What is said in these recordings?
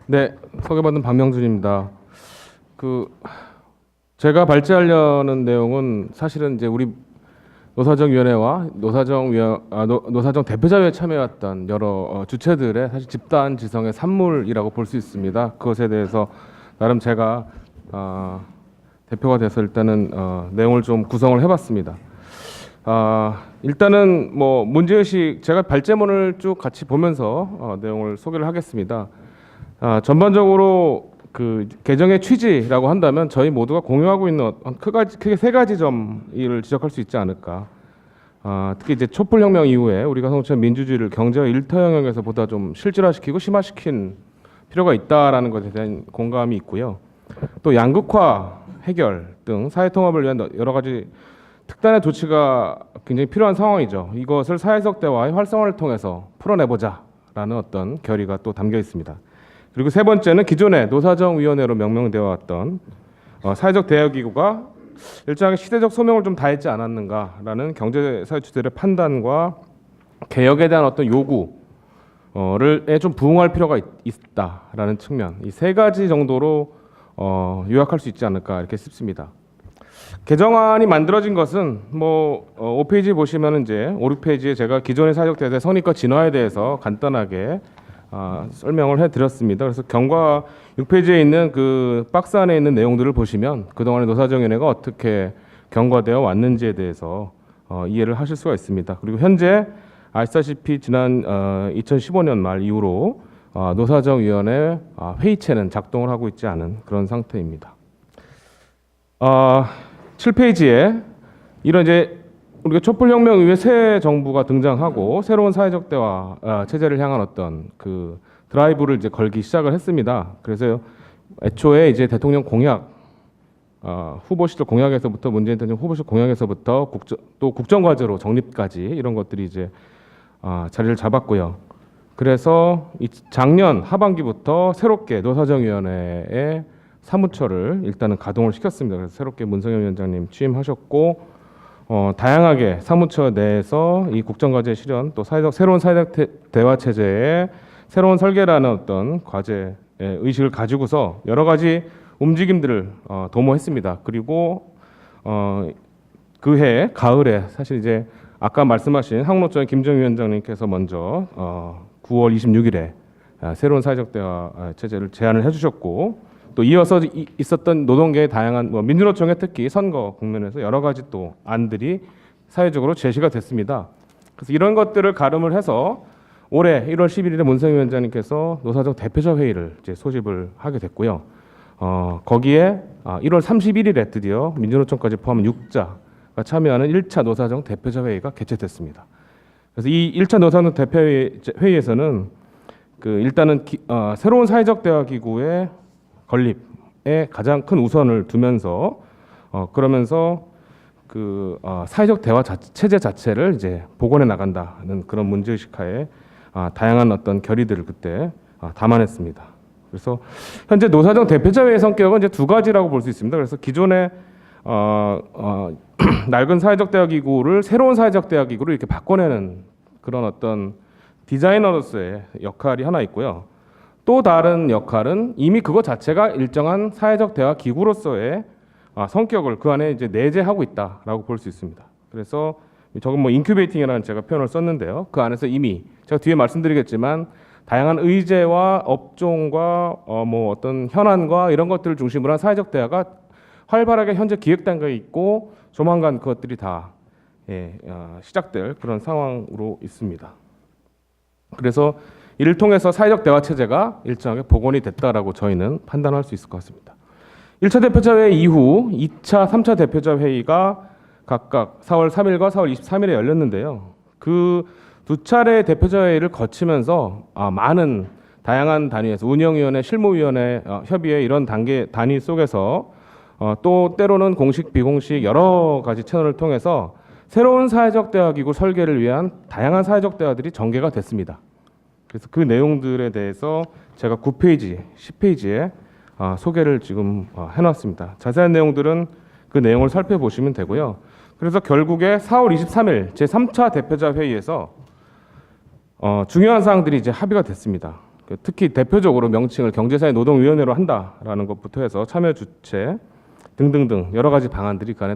네, 소개받은 박명준입니다. 그 제가 발제하려는 내용은 사실은 이제 우리 노사정위원회와 노사정 대표자회에 참여했던 여러 주체들의 사실 집단 지성의 산물이라고 볼 수 있습니다. 그것에 대해서 나름 제가 대표가 돼서 일단은 내용을 좀 구성을 해봤습니다. 일단은 뭐 문제의식 제가 발제문을 쭉 같이 보면서 내용을 소개를 하겠습니다. 전반적으로 그 개정의 취지라고 한다면 저희 모두가 공유하고 있는 크게 세 가지 점을 지적할 수 있지 않을까. 특히 이제 촛불혁명 이후에 우리가 성취한 민주주의를 경제와 일터 영역에서 보다 좀 실질화시키고 심화시킨 필요가 있다라는 것에 대한 공감이 있고요. 또 양극화 해결 등 사회 통합을 위한 여러 가지 특단의 조치가 굉장히 필요한 상황이죠. 이것을 사회적 대화의 활성화를 통해서 풀어내보자라는 어떤 결의가 또 담겨 있습니다. 그리고 세 번째는 기존의 노사정위원회로 명명되어 왔던 사회적 대화기구가 일정하게 시대적 소명을 좀 다했지 않았는가라는 경제사회 주체들의 판단과 개혁에 대한 어떤 요구에 좀 부응할 필요가 있다라는 측면, 이 세 가지 정도로 요약할 수 있지 않을까 이렇게 싶습니다. 개정안이 만들어진 것은 뭐 5페이지 보시면 이제 5, 6페이지에 제가 기존의 사회적 대화의 성립과 진화에 대해서 간단하게 설명을 해드렸습니다. 그래서 경과 6페이지에 있는 그 박스 안에 있는 내용들을 보시면 그동안의 노사정위원회가 어떻게 경과되어 왔는지에 대해서 이해를 하실 수가 있습니다. 그리고 현재 아시다시피 지난 2015년 말 이후로 노사정위원회 회의체는 작동을 하고 있지 않은 그런 상태입니다. 7페이지에 이런 이제 우리가 촛불혁명 이후에 새 정부가 등장하고 새로운 사회적 대화 체제를 향한 어떤 그 드라이브를 이제 걸기 시작을 했습니다. 그래서 애초에 이제 대통령 공약 후보 시절 공약에서부터 문재인 대통령 후보 시절 공약에서부터 또 국정과제로 정립까지 이런 것들이 이제 자리를 잡았고요. 그래서 작년 하반기부터 새롭게 노사정위원회의 사무처를 일단은 가동을 시켰습니다. 그래서 새롭게 문성현 위원장님 취임하셨고 다양하게 사무처 내에서 이 국정과제 실현 또 새로운 사회적 대화 체제의 새로운 설계라는 어떤 과제 의식을 가지고서 여러 가지 움직임들을 도모했습니다. 그리고 그해 가을에 사실 이제 아까 말씀하신 항로점의 김정희 위원장님께서 먼저 9월 26일에 새로운 사회적 대화 체제를 제안을 해주셨고 또 이어서 있었던 노동계의 다양한 민주노총의 특히 선거 국면에서 여러 가지 또 안들이 사회적으로 제시가 됐습니다. 그래서 이런 것들을 가름을 해서 올해 1월 11일에 문성현 위원장님께서 노사정 대표자 회의를 이제 소집을 하게 됐고요. 거기에 1월 31일에 드디어 민주노총까지 포함한 6자가 참여하는 1차 노사정 대표자 회의가 개최됐습니다. 그래서 이 1차 노사정 대표 회의에서는 일단은 새로운 사회적 대화 기구의 건립에 가장 큰 우선을 두면서 그러면서 사회적 대화 체제 자체를 이제 복원해 나간다는 그런 문제의식하에 다양한 어떤 결의들을 그때 담아냈습니다. 그래서 현재 노사정 대표자회의 성격은 이제 두 가지라고 볼 수 있습니다. 그래서 기존의 낡은 사회적 대화 기구를 새로운 사회적 대화 기구로 이렇게 바꿔내는 그런 어떤 디자이너로서의 역할이 하나 있고요. 또 다른 역할은 이미 그것 자체가 일정한 사회적 대화 기구로서의 성격을 그 안에 이제 내재하고 있다라고 볼 수 있습니다. 그래서 저건 뭐 인큐베이팅이라는 제가 표현을 썼는데요. 그 안에서 이미 제가 뒤에 말씀드리겠지만 다양한 의제와 업종과 뭐 어떤 현안과 이런 것들을 중심으로 한 사회적 대화가 활발하게 현재 기획 단계에 있고 조만간 그것들이 다 시작될 그런 상황으로 있습니다. 그래서 이를 통해서 사회적 대화 체제가 일정하게 복원이 됐다라고 저희는 판단할 수 있을 것 같습니다. 1차 대표자 회의 이후 2차, 3차 대표자 회의가 각각 4월 3일과 4월 23일에 열렸는데요. 그 두 차례 대표자 회의를 거치면서 많은 다양한 단위에서 운영위원회, 실무위원회, 협의회 이런 단위 속에서 또 때로는 공식, 비공식 여러 가지 채널을 통해서 새로운 사회적 대화 기구 설계를 위한 다양한 사회적 대화들이 전개가 됐습니다. 그래서 그 내용들에 대해서 제가 9페이지, 10페이지에 소개를 지금 해놨습니다. 자세한 내용들은 그 내용을 살펴보시면 되고요. 그래서 결국에 4월 23일 제3차 대표자 회의에서 중요한 사항들이 이제 합의가 됐습니다. 특히 대표적으로 명칭을 경제사회 노동위원회로 한다라는 것부터 해서 참여 주체 등등등 여러 가지 방안들이 그 안에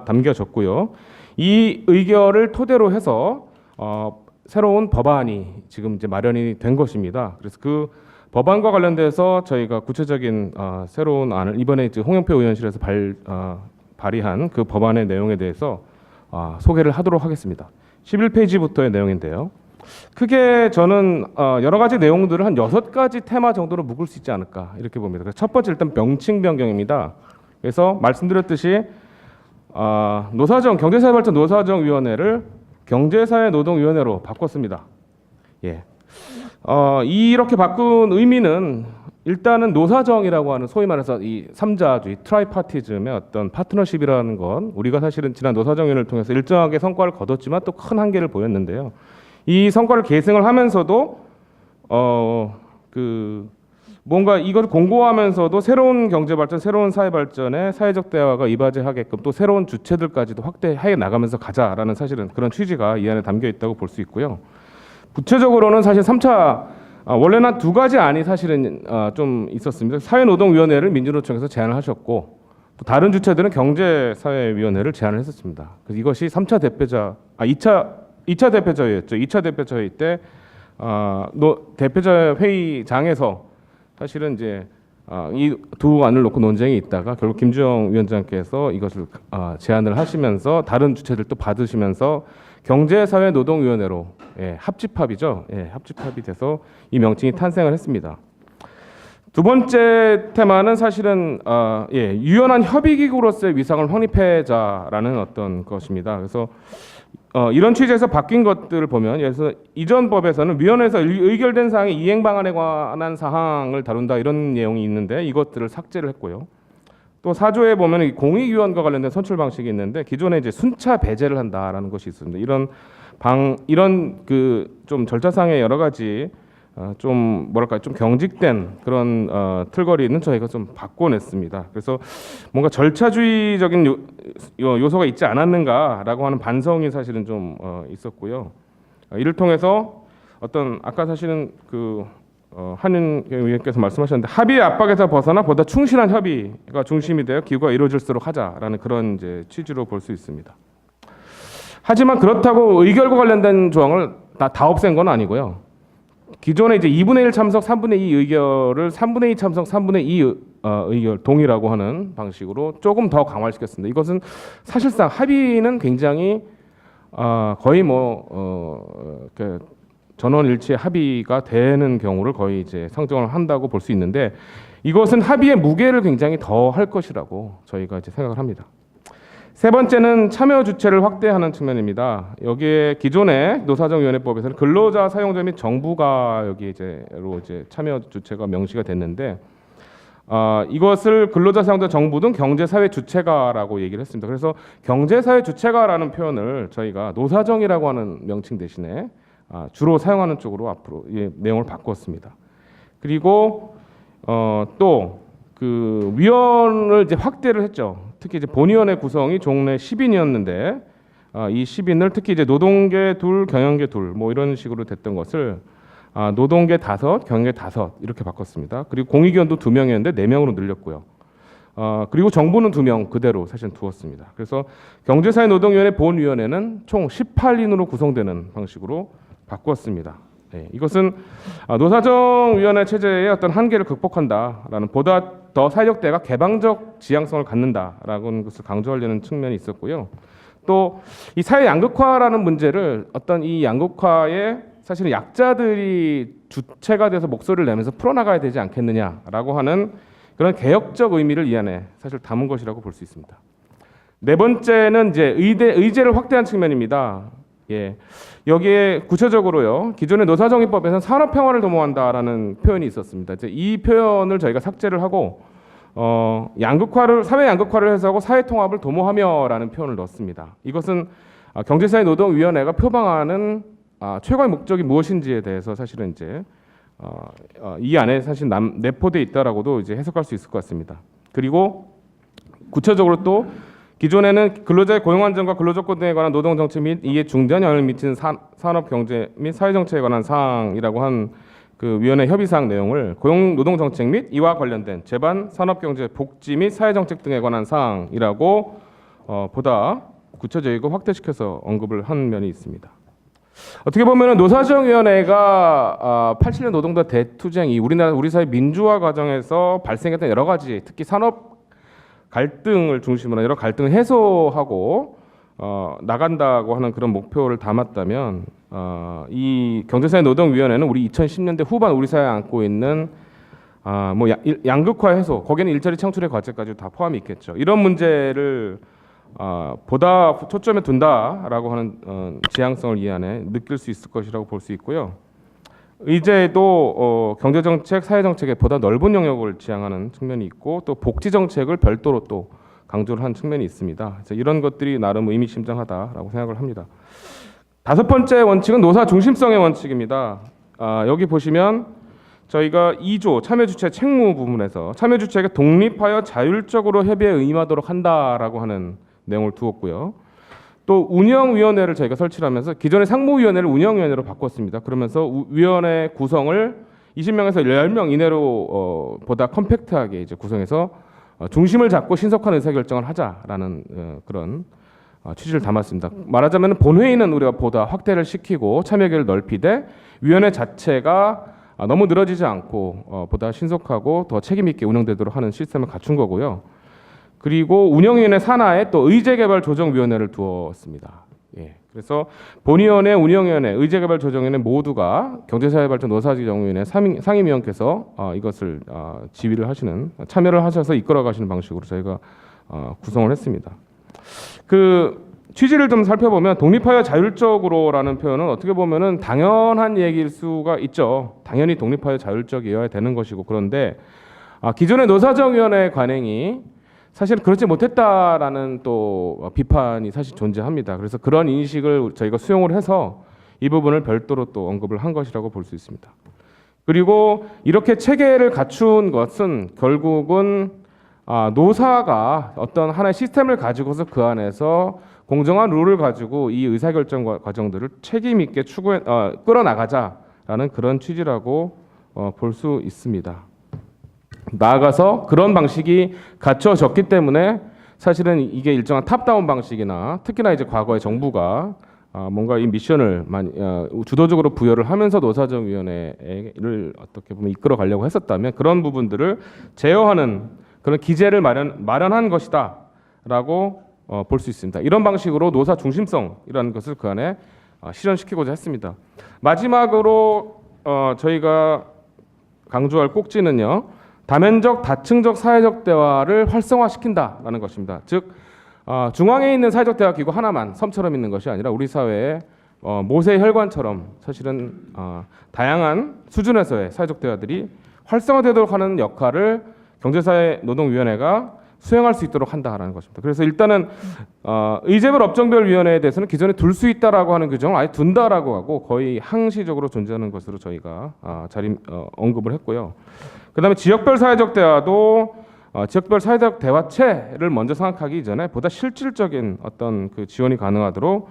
담겨졌고요. 이 의결을 토대로 해서 새로운 법안이 지금 이제 마련이 된 것입니다. 그래서 그 법안과 관련돼서 저희가 구체적인 새로운 안을 이번에 이제 홍영표 의원실에서 발의한 그 법안의 내용에 대해서 소개를 하도록 하겠습니다. 11페이지부터의 내용인데요. 크게 저는 여러 가지 내용들을 한 6가지 테마 정도로 묶을 수 있지 않을까 이렇게 봅니다. 그래서 첫 번째 일단 명칭 변경입니다. 그래서 말씀드렸듯이 경제사회발전 노사정위원회를 경제사회노동위원회로 바꿨습니다. 예. 이렇게 바꾼 의미는 일단은 노사정이라고 하는 소위 말해서 이 삼자주의 트라이파티즘의 어떤 파트너십이라는 건 우리가 사실은 지난 노사정위원회를 통해서 일정하게 성과를 거뒀지만 또 큰 한계를 보였는데요. 이 성과를 계승을 하면서도 뭔가 이걸 공고하면서도 새로운 경제 발전, 새로운 사회 발전에 사회적 대화가 이바지하게끔 또 새로운 주체들까지도 확대해 나가면서 가자라는 사실은 그런 취지가 이 안에 담겨 있다고 볼 수 있고요. 구체적으로는 사실 3차 원래는 2가지 안이 사실은 좀 있었습니다. 사회노동위원회를 민주노총에서 제안을 하셨고 또 다른 주체들은 경제사회위원회를 제안을 했었습니다. 그래서 이것이 3차 대표자 2차 대표자회였죠. 2차 대표자회 때 대표자 회의장에서 사실은 이제 이 두 안을 놓고 논쟁이 있다가 결국 김주영 위원장께서 이것을 제안을 하시면서 다른 주체들도 받으시면서 경제사회노동위원회로 합집합이죠. 합집합이 돼서 이 명칭이 탄생을 했습니다. 두 번째 테마는 사실은 유연한 협의기구로서의 위상을 확립해자라는 어떤 것입니다. 그래서 이런 취지에서 바뀐 것들을 보면 예를 들어서 이전 법에서는 위원회에서 의결된 사항의 이행 방안에 관한 사항을 다룬다 이런 내용이 있는데 이것들을 삭제를 했고요. 또 4조에 보면 공익위원과 관련된 선출 방식이 있는데 기존에 이제 순차 배제를 한다라는 것이 있습니다. 이런 좀 절차상의 여러 가지 좀 경직된 그런 틀거리는 저희가 좀 바꿔냈습니다. 그래서 뭔가 절차주의적인 요소가 있지 않았는가라고 하는 반성이 사실은 좀 있었고요. 이를 통해서 아까 사실은 한윤 의원께서 말씀하셨는데 합의의 압박에서 벗어나 보다 충실한 협의가 중심이 되어 기구가 이루어질수록 하자라는 그런 이제 취지로 볼 수 있습니다. 하지만 그렇다고 의결과 관련된 조항을 다 없앤 건 아니고요. 기존에 이제 2분의 1 참석, 3분의 2 의결을 3분의 2 참석, 3분의 2 의결 동의라고 하는 방식으로 조금 더 강화시켰습니다. 이것은 사실상 합의는 굉장히 거의 전원일치 합의가 되는 경우를 거의 이제 상정을 한다고 볼 수 있는데 이것은 합의의 무게를 굉장히 더 할 것이라고 저희가 이제 생각을 합니다. 세 번째는 참여 주체를 확대하는 측면입니다. 여기에 기존의 노사정위원회법에서는 근로자, 사용자 및 정부가 여기로 이제 참여 주체가 명시가 됐는데 이것을 근로자, 사용자, 정부 등 경제사회 주체가라고 얘기를 했습니다. 그래서 경제사회 주체가라는 표현을 저희가 노사정이라고 하는 명칭 대신에 주로 사용하는 쪽으로 앞으로 내용을 바꿨습니다. 그리고 또 위원을 이제 확대를 했죠. 특히 이제 본위원회 구성이 종래 10인이었는데 이 10인을 특히 이제 노동계 2, 경영계 2 이런 식으로 됐던 것을 노동계 5, 경영계 5 이렇게 바꿨습니다. 그리고 공익위원도 2명이었는데 4명으로 늘렸고요. 그리고 정부는 2명 그대로 사실 두었습니다. 그래서 경제사회노동위원회 본위원회는 총 18인으로 구성되는 방식으로 바꿨습니다. 이것은 노사정위원회 체제의 어떤 한계를 극복한다라는 보다 더 사회적 대화가 개방적 지향성을 갖는다라는 것을 강조하려는 측면이 있었고요. 또 이 사회 양극화라는 문제를 이 양극화에 사실은 약자들이 주체가 돼서 목소리를 내면서 풀어나가야 되지 않겠느냐라고 하는 그런 개혁적 의미를 이 안에 사실 담은 것이라고 볼 수 있습니다. 네 번째는 이제 의제를 확대한 측면입니다. 여기에 구체적으로요. 기존의 노사정의법에서는 산업평화를 도모한다라는 표현이 있었습니다. 이제 이 표현을 저희가 삭제를 하고 사회 양극화를 해소하고 사회 통합을 도모하며라는 표현을 넣었습니다. 이것은 경제사회노동위원회가 표방하는 최고의 목적이 무엇인지에 대해서 사실은 이제 이 안에 사실 내포돼 있다라고도 이제 해석할 수 있을 것 같습니다. 그리고 구체적으로 또 기존에는 근로자의 고용 안정과 근로조건 등에 관한 노동 정책 및 이에 중대한 영향을 미치는 산업 경제 및 사회 정책에 관한 사항이라고 한 그 위원회 협의사항 내용을 고용노동정책 및 이와 관련된 제반 산업경제 복지 및 사회정책 등에 관한 사항이라고 보다 구체적이고 확대시켜서 언급을 한 면이 있습니다. 어떻게 보면 노사정위원회가 87년 노동자 대투쟁이 우리 사회 민주화 과정에서 발생했던 여러 가지 특히 산업 갈등을 중심으로 여러 갈등을 해소하고 나간다고 하는 그런 목표를 담았다면 이 경제사회 노동위원회는 우리 2010년대 후반 우리 사회에 안고 있는 뭐 양극화 해소 거기에는 일자리 창출의 과제까지 다 포함이 있겠죠. 이런 문제를 보다 초점에 둔다라고 하는 지향성을 이 안에 느낄 수 있을 것이라고 볼 수 있고요. 의제도 경제정책, 사회정책에 보다 넓은 영역을 지향하는 측면이 있고 또 복지정책을 별도로 또 강조를 한 측면이 있습니다. 그래서 이런 것들이 나름 의미심장하다라고 생각을 합니다. 다섯 번째 원칙은 노사 중심성의 원칙입니다. 여기 보시면 저희가 2조 참여주체 책무 부분에서 참여주체가 독립하여 자율적으로 협의에 응임하도록 한다라고 하는 내용을 두었고요. 또 운영위원회를 저희가 설치를 하면서 기존의 상무위원회를 운영위원회로 바꿨습니다. 그러면서 위원회 구성을 20명에서 10명 이내로 보다 컴팩트하게 이제 구성해서 중심을 잡고 신속한 의사결정을 하자라는 그런 취지를 담았습니다. 말하자면 본회의는 우리가 보다 확대를 시키고 참여기를 넓히되 위원회 자체가 너무 늘어지지 않고 보다 신속하고 더 책임 있게 운영되도록 하는 시스템을 갖춘 거고요. 그리고 운영위원회 산하에 또 의제개발조정위원회를 두었습니다. 예. 그래서 본위원회, 운영위원회, 의제개발조정위원회 모두가 경제사회발전 노사지정위원회 상임위원께서 이것을 지휘를 하시는 참여를 하셔서 이끌어가시는 방식으로 저희가 구성을 했습니다. 그 취지를 좀 살펴보면 독립하여 자율적으로라는 표현은 어떻게 보면은 당연한 얘기일 수가 있죠. 당연히 독립하여 자율적이어야 되는 것이고 그런데 기존의 노사정위원회 관행이 사실 그렇지 못했다라는 또 비판이 사실 존재합니다. 그래서 그런 인식을 저희가 수용을 해서 이 부분을 별도로 또 언급을 한 것이라고 볼 수 있습니다. 그리고 이렇게 체계를 갖춘 것은 결국은 노사가 어떤 하나의 시스템을 가지고서 그 안에서 공정한 룰을 가지고 이 의사결정 과정들을 책임 있게 끌어나가자라는 그런 취지라고 볼 수 있습니다. 나아가서 그런 방식이 갖춰졌기 때문에 사실은 이게 일정한 탑다운 방식이나 특히나 이제 과거에 정부가 뭔가 이 미션을 주도적으로 부여를 하면서 노사정위원회를 어떻게 보면 이끌어 가려고 했었다면 그런 부분들을 제어하는 그런 기제를 마련한 것이다라고 볼 수 있습니다. 이런 방식으로 노사 중심성이라는 것을 그 안에 실현시키고자 했습니다. 마지막으로 저희가 강조할 꼭지는요. 다면적, 다층적 사회적 대화를 활성화시킨다라는 것입니다. 즉 중앙에 있는 사회적 대화 기구 하나만 섬처럼 있는 것이 아니라 우리 사회의 모세 혈관처럼 사실은 다양한 수준에서의 사회적 대화들이 활성화되도록 하는 역할을 경제사회노동위원회가 수행할 수 있도록 한다라는 것입니다. 그래서 일단은 의제별 업종별 위원회에 대해서는 기존에 둘 수 있다라고 하는 규정을 아예 둔다라고 하고 거의 항시적으로 존재하는 것으로 저희가 언급을 했고요. 그다음에 지역별 사회적 대화도 지역별 사회적 대화체를 먼저 생각하기 이전에 보다 실질적인 어떤 그 지원이 가능하도록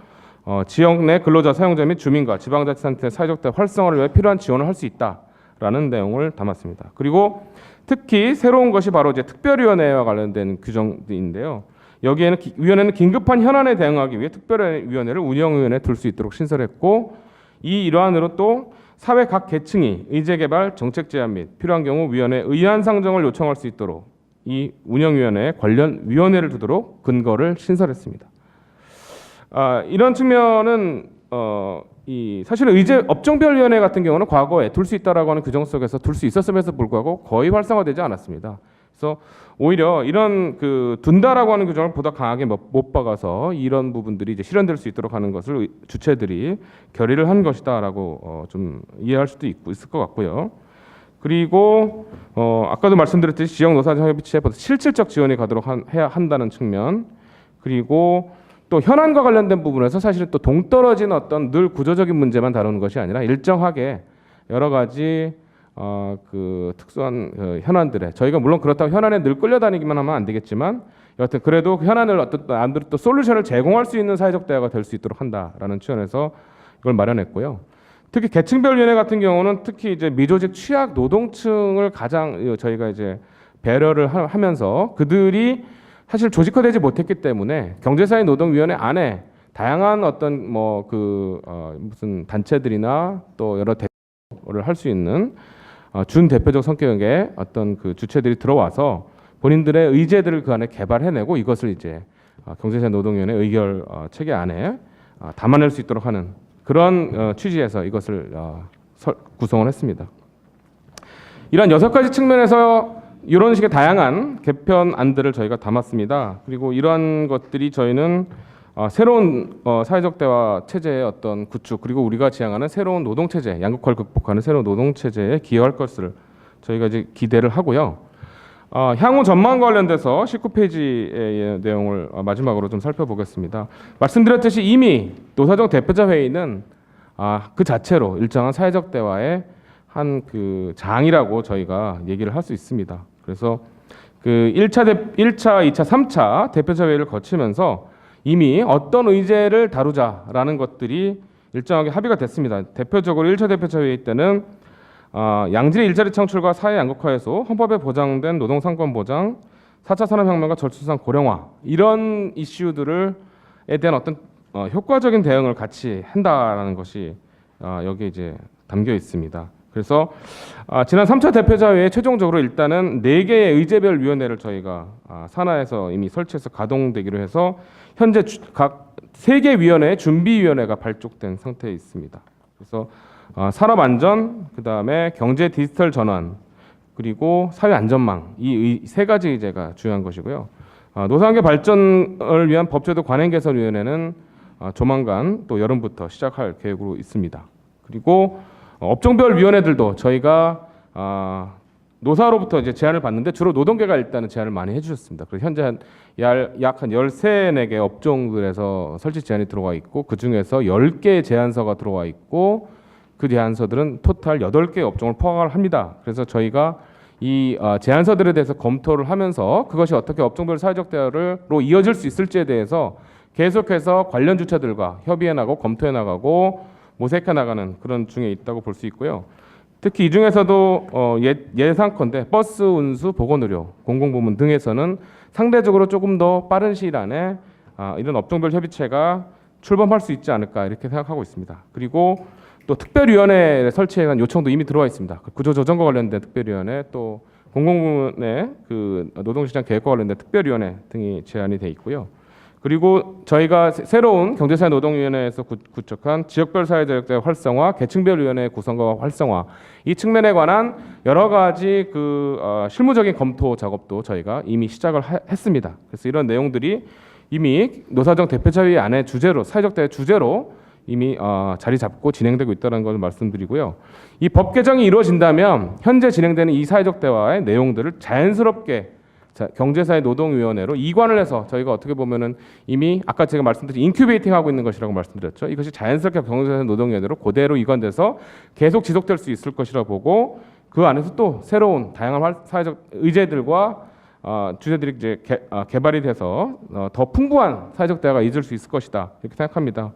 지역 내 근로자, 사용자 및 주민과 지방자치단체의 사회적 대화 활성화를 위해 필요한 지원을 할 수 있다라는 내용을 담았습니다. 그리고 특히 새로운 것이 바로 이제 특별위원회와 관련된 규정인데요. 여기에는 위원회는 긴급한 현안에 대응하기 위해 특별위원회를 운영위원회에 둘 수 있도록 신설했고 이 일환으로 또 사회 각 계층이 의제개발, 정책 제안 및 필요한 경우 위원회 의안 상정을 요청할 수 있도록 이 운영위원회에 관련 위원회를 두도록 근거를 신설했습니다. 이런 측면은 사실은 의제 업종별 위원회 같은 경우는 과거에 둘 수 있다라고 하는 규정 속에서 둘 수 있었음에도 불구하고 거의 활성화되지 않았습니다. 그래서 오히려 이런 그 둔다라고 하는 규정을 보다 강하게 못 박아서 이런 부분들이 이제 실현될 수 있도록 하는 것을 주체들이 결의를 한 것이다라고 좀 이해할 수도 있을 것 같고요. 그리고 아까도 말씀드렸듯이 지역 노사정 협의체에 실질적 지원이 가도록 해야 한다는 측면, 그리고 또 현안과 관련된 부분에서 사실은 또 동떨어진 어떤 늘 구조적인 문제만 다루는 것이 아니라 일정하게 여러 가지 그 특수한 현안들에 저희가 물론 그렇다고 현안에 늘 끌려다니기만 하면 안 되겠지만 여하튼 그래도 그 현안을 어떤 남들이 또 솔루션을 제공할 수 있는 사회적 대화가 될 수 있도록 한다라는 측면에서 이걸 마련했고요. 특히 계층별 위원회 같은 경우는 특히 이제 미조직 취약 노동층을 가장 저희가 이제 배려를 하면서 그들이 사실 조직화되지 못했기 때문에 경제사회 노동위원회 안에 다양한 어떤 무슨 단체들이나 또 여러 대표를 할 수 있는 준 대표적 성격의 어떤 그 주체들이 들어와서 본인들의 의제들을 그 안에 개발해내고 이것을 이제 경제사회 노동위원회 의결 체계 안에 담아낼 수 있도록 하는 그런 취지에서 이것을 구성을 했습니다. 이런 6가지 측면에서 이런 식의 다양한 개편안들을 저희가 담았습니다. 그리고 이러한 것들이 저희는 새로운 사회적 대화 체제의 어떤 구축 그리고 우리가 지향하는 새로운 노동 체제, 양극화를 극복하는 새로운 노동 체제에 기여할 것을 저희가 이제 기대를 하고요. 향후 전망과 관련돼서 19페이지의 내용을 마지막으로 좀 살펴보겠습니다. 말씀드렸듯이 이미 노사정 대표자 회의는 그 자체로 일정한 사회적 대화의 한 그 장이라고 저희가 얘기를 할 수 있습니다. 그래서 그 1차, 2차, 3차 대표자 회의를 거치면서 이미 어떤 의제를 다루자라는 것들이 일정하게 합의가 됐습니다. 대표적으로 1차 대표자 회의 때는 양질의 일자리 창출과 사회 양극화 해소, 헌법에 보장된 노동상권 보장, 4차 산업혁명과 저출산 고령화 이런 이슈들에 대한 어떤 효과적인 대응을 같이 한다라는 것이 여기 이제 담겨 있습니다. 그래서 지난 3차 대표자 회의에 최종적으로 일단은 4개의 의제별 위원회를 저희가 산하에서 이미 설치해서 가동되기로 해서 현재 각 3개 위원회의 준비위원회가 발족된 상태에 있습니다. 그래서 산업안전, 그다음에 경제 디지털 전환, 그리고 사회안전망 이 3가지 의제가 중요한 것이고요. 노사관계 발전을 위한 법제도 관행 개선위원회는 조만간 또 여름부터 시작할 계획으로 있습니다. 그리고 업종별 위원회들도 저희가 노사로부터 이제 제안을 받는데 주로 노동계가 일단은 제안을 많이 해주셨습니다. 그래서 현재 약 한 13, 14개 업종들에서 설치 제안이 들어와 있고 그 중에서 10개의 제안서가 들어와 있고 그 제안서들은 토탈 8개의 업종을 포함을 합니다. 그래서 저희가 이 제안서들에 대해서 검토를 하면서 그것이 어떻게 업종별 사회적 대화로 이어질 수 있을지에 대해서 계속해서 관련 주체들과 협의해 나가고 검토해 나가고 모색해 나가는 그런 중에 있다고 볼 수 있고요. 특히 이 중에서도 예상컨대 버스 운수, 보건의료, 공공부문 등에서는 상대적으로 조금 더 빠른 시일 안에 이런 업종별 협의체가 출범할 수 있지 않을까 이렇게 생각하고 있습니다. 그리고 또 특별위원회 설치에 대한 요청도 이미 들어와 있습니다. 구조조정과 관련된 특별위원회, 또 공공부문의 그 노동시장 계획과 관련된 특별위원회 등이 제안이 돼 있고요. 그리고 저희가 새로운 경제사회 노동위원회에서 구축한 지역별 사회적 대화 활성화, 계층별 위원회 구성과 활성화 이 측면에 관한 여러 가지 그 실무적인 검토 작업도 저희가 이미 시작을 했습니다. 그래서 이런 내용들이 이미 노사정 대표자 회의 안에 주제로 사회적 대화 주제로 이미 자리 잡고 진행되고 있다는 것을 말씀드리고요. 이 법 개정이 이루어진다면 현재 진행되는 이 사회적 대화의 내용들을 자연스럽게 경제사회 노동위원회로 이관을 해서 저희가 어떻게 보면은 이미 아까 제가 말씀드린 인큐베이팅 하고 있는 것이라고 말씀드렸죠. 이것이 자연스럽게 경제사회 노동위원회로 그대로 이관돼서 계속 지속될 수 있을 것이라 보고 그 안에서 또 새로운 다양한 사회적 의제들과 주제들이 이제 개발이 돼서 더 풍부한 사회적 대화가 있을 수 있을 것이다 이렇게 생각합니다.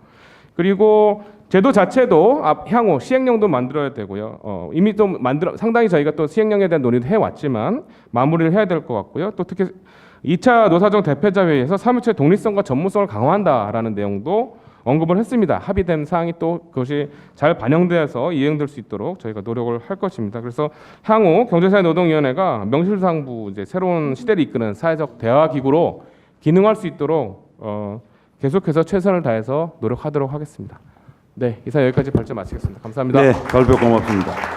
그리고 제도 자체도 향후 시행령도 만들어야 되고요. 이미 또 상당히 저희가 또 시행령에 대한 논의도 해왔지만 마무리를 해야 될 것 같고요. 또 특히 2차 노사정 대표자 회의에서 사무처의 독립성과 전문성을 강화한다라는 내용도 언급을 했습니다. 합의된 사항이 또 그것이 잘 반영되어서 이행될 수 있도록 저희가 노력을 할 것입니다. 그래서 향후 경제사회 노동위원회가 명실상부 이제 새로운 시대를 이끄는 사회적 대화 기구로 기능할 수 있도록 계속해서 최선을 다해서 노력하도록 하겠습니다. 네, 이상 여기까지 발제 마치겠습니다. 감사합니다. 네, 발표 고맙습니다.